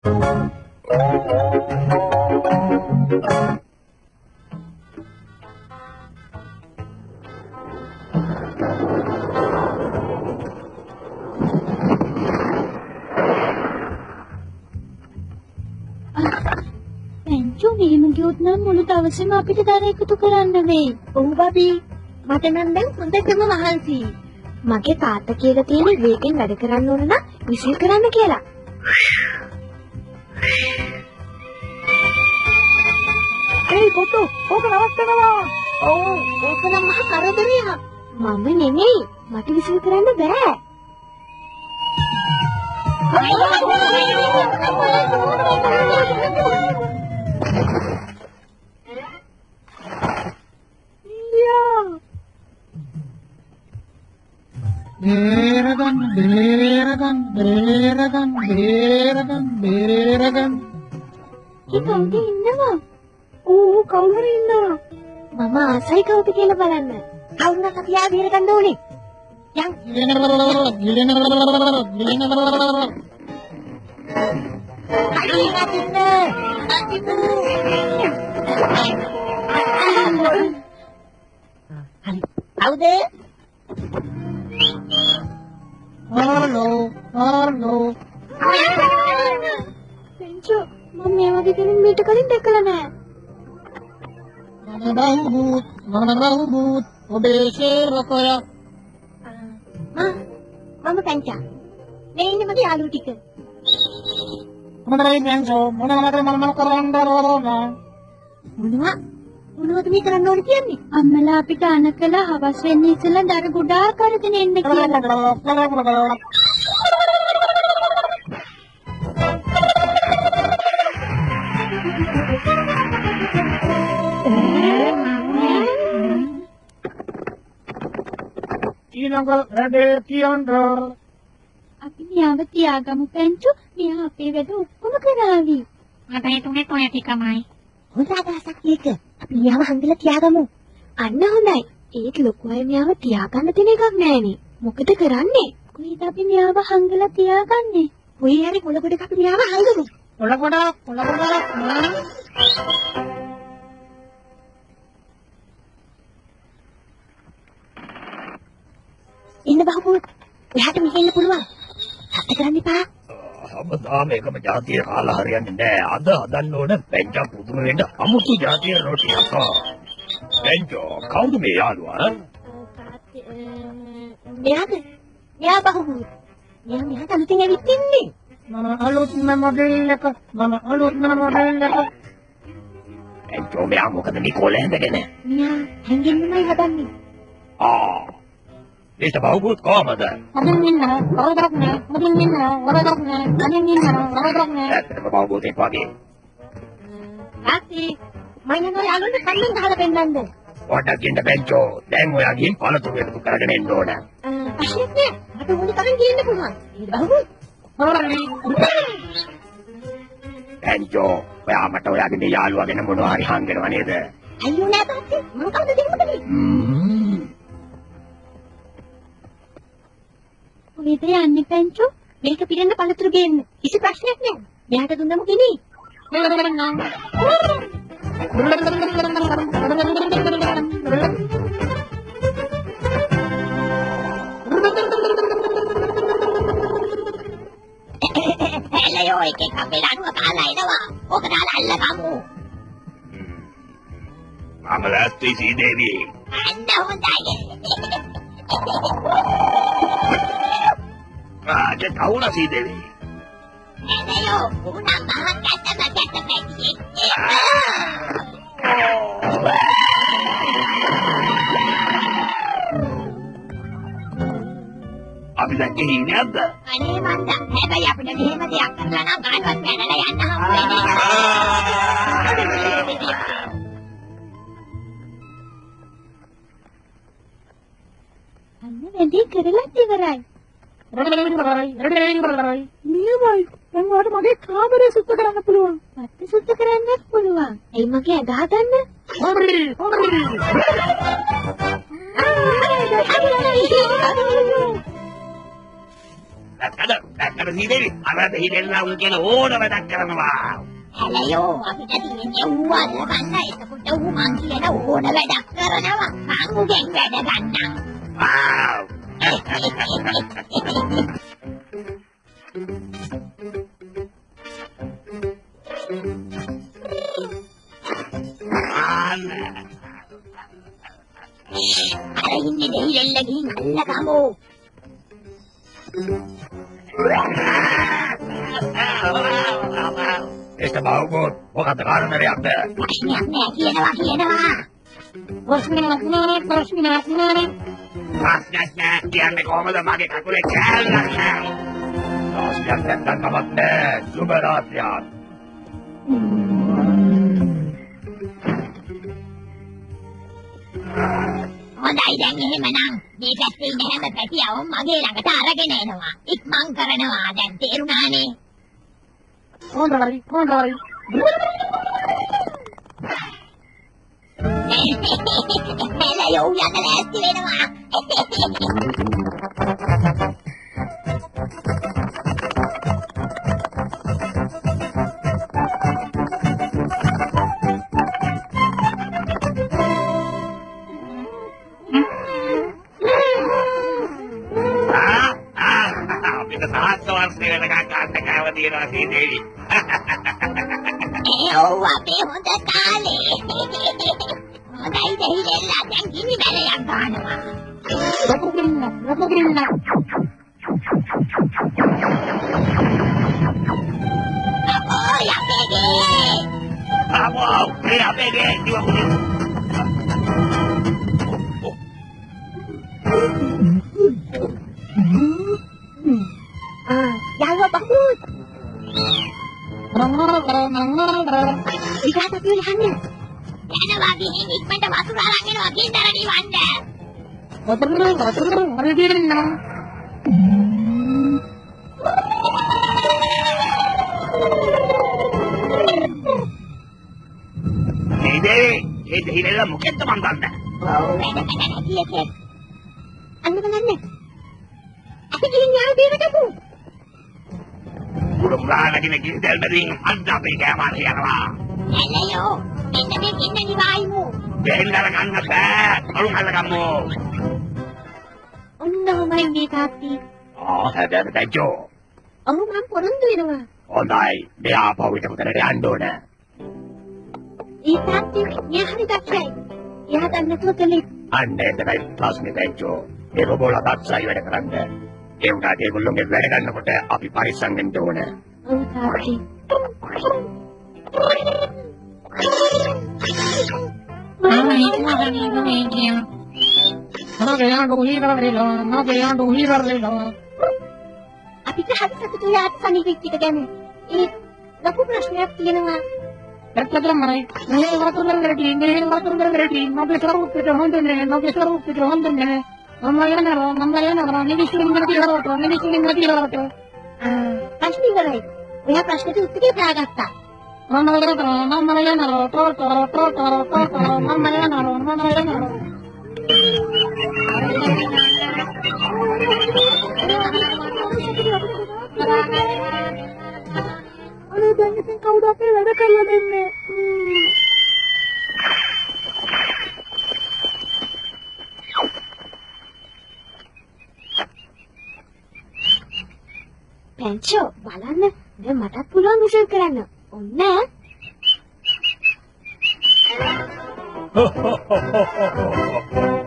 එහෙම ගියොත් නම් මුළු දවසේම අපිට දර එකතු කරන්න වෙයි. ඔව් බබි. මට නම් දැන් හොඳටම මහන්සි. මගේ තාත්තා කියලා තියෙන වේගෙන් වැඩ කරන්න ඕන නම් විසිල් කරන්න කියලා. ඒ පොතෝ ඕක නවත්තනවා. ඔව් ඕක නම් මහ කරදරයක්. මම නෙමෙයි. මට විසිල් කරන්න බෑ. Beragan. Kau innawa? Oh, kau innawa. Mama, saya kau pikir lebaran. Kau nak tapi ya beragan dulu ni. Yang. Kau deh. Hello. Pencu, mami yang lagi kalian minta kalian dekalan ya? Mana bahut, obese rokoya. Mama Penca, ini mati alu tiga. Mana Penca, mana keranda rona. Mana tu ni keranda orang kian ni? Amala apita anak kala hawas wenni sila dar guda kar din ende kian. Inanggal ada kiandar. Api ni awak tiagamu Pencu, ni api wedu ukkum kerawi. Ada itu ya tikamai. Hunda sakit ke? Api ni awak hanggila tiagamu. Anna hundai. Ek lokuai ni awak tiagan na tinegak nae ni. Mukada keranne. Kui tapi ni awak hanggila tiagan ni. Kui hari kula kula kapi ni awak hanggamu. Kula. Inna bahut. Lihat mungkin nak puluhan. Satu keran ni pak. හැමදාම එකම ජාතිය කාලා හරියන්නේ නැහැ. අද හදන්න ඕන පෙන්චා පුදුම වෙන්න අමුතු ජාතිය රොටියක්. පෙන්චෝ කවුද මේ යාළුවා? Meya bahut. Meya alutin ඇවිත් ඉන්නේ. මම අලුත්ම මොඩල් එක. පෙන්චෝ මෙයා මොකද නිකෝල හැඳගෙන? Meya හැංගෙන්නමයි හදන්නේ. Mr. Bahubut කොහමද? ඇත්තටම බහුබූත් එක් වගේ. තාත්ති මම යනවා යාළුවන්ට කන්නන් ගහලා පෙන්නන්න. පොඩ්ඩක් ඉන්න පෙන්චෝ. දැන් ඔයා ගිහින් පළතුරු එකතු කරගෙන එන්න ඕන. ප්‍රශ්නයක් නෑ. මට ඕනි තරම් ගියන්න පුළුවන්. bahut. පෙන්චෝ ඔයා මට ඔයාගේ මේ යාළුවා ගැන මොනවා හරි හංගෙනව නේද? අයියෝ නෑ තාත්ති. මම කවුද දෙන්නකනේ. Koyda yanni Pencu? මේක පිරෙන්න පළතුරු ගේන්න. කිසි ප්‍රශ්නයක් නෑ. මෙයාට දුන්නම කිනි. එලයෝ එකෙක් අපේ ලනුව කාලා එනවා. ඕක දාලා අල්ලගමු. මම ලෑස්ති සීදේවි. අන්න හොඳයි. ආජ කවුද සීදේවි? එලයෝ උනා මහත් කැත පැටි. අපි දැන් ගිහින් නැද්ද? අනේ මන්ද හැබැයි අපිට මෙහෙම දෙයක් කරලා නම් කාටවත් පැනලා යන්න හම්බ වෙන්නේ නැහැ. අන්න වැඩි කරලත් ඉවරයි. නියමයි. දැන් ඔයාලට මගේ කාමරය සුද්ධ කරන්න පුළුවන්. වත්ත සුද්ධ කරන්නත් පුළුවන්. එයි මගේ ඇඳ හදන්න. දැක්කද සීදේවි අර දෙහිදෙල්ලා උන් කියන ඕන වැඩක් කරනවා හැලයෝ අපිට තියෙන්නේ ඌ අල්ලගන්න එතකොට ඌ මං කියන ඕන වැඩක් කරනවා මං උගෙන් වැඩ ගන්නම් අර ඉන්නේ දෙහිදෙල්ලා ගිහින් අල්ලගමු ඒක බවකොත් මොකද කාරණයක් ප්‍රශ්නයක් නෑ කියනවා ප්‍රශ්නයක් නෑ කියන්නේ කොහමද මගේ කකුලේ කෑල්ලක් නෑ ප්‍රශ්නයක් නැත්තම් කමක් නෑ සුබ රාත්‍රියක් හොඳයි දැන් එහෙමනම් මේ පැත්තේ ඉන්න හැම පැටියවම මගේ ළඟට අරගෙන එනවා ඉක්මන් කරනවා දැන් තේරුණානේ හොඳයි හැලයෝ යන්න ලෑස්ති වෙනවා තියෙනවා සීදේවි ඔව් අපේ හොඳ කාලේ හොඳයි දෙහිදෙල්ලා දැන් ගිනි බැලයක් ගන්නවා අපෝ මේ අපේ ගේ යාළුවා බහුත් ඉතින් අපි යන්නේ යනවා ගිහින් ඉක්මනට වතුර අරන් එනවා ගින්දර නිවන්න සීදේවි ඒ දෙහිදෙල්ලා මොකෙන්ද මන් දන්නේ ඔව් වැඩ කරන්න කීයකේ අන්න බලන්න අපි ගිහින් යාළු බීමටපු උඩුම්ලාගෙන ගින්දල් බැදින් අන්න අපේ කෑමට යනවා හැලයෝ මෙන්න මේ ගින්න නිවායිමු දෙහිදෙල්ලා ගන්න බෑ අලුන් අල්ලගමු ඔන්නමයි මේ තාත්ති හැබැයි බැජෝ ඔහු මම පොරොන්දු වෙනවා හොඳයි මේ ආපහු හිටපු තැනට යන්න ඕන ඒ තාත්ති මෙයා හරි දක්ෂයි එයා දන්නතුව කලේ අන්න එතනයි ක්ලාස්මේට් බැජෝ ඒ රොබෝලා දක්ෂයි වැඩ කරන්න ඒ උනාට ඒගොල්ලෝගේ වැඩ ගන්නකොට අපි පරිස්සම් වෙන්න ඕන ඔව් තාත්ති අපිට හරි සතුටුයි ආත්මනික ටික ගැන ඒ ලොකු ප්‍රශ්නයක් තියෙනවා ප්‍රශ්න ඉවරයි ඔයා ප්‍රශ්නෙට උත්තරේ දාගත්තා අනේ දැන් ඉතින් කවුද අපේ වැඩ කරලා දෙන්නේ පැන්චෝ බලන්න දැන් මටත් පුළුවන් විශ්ව කරන්න ඔන්න හො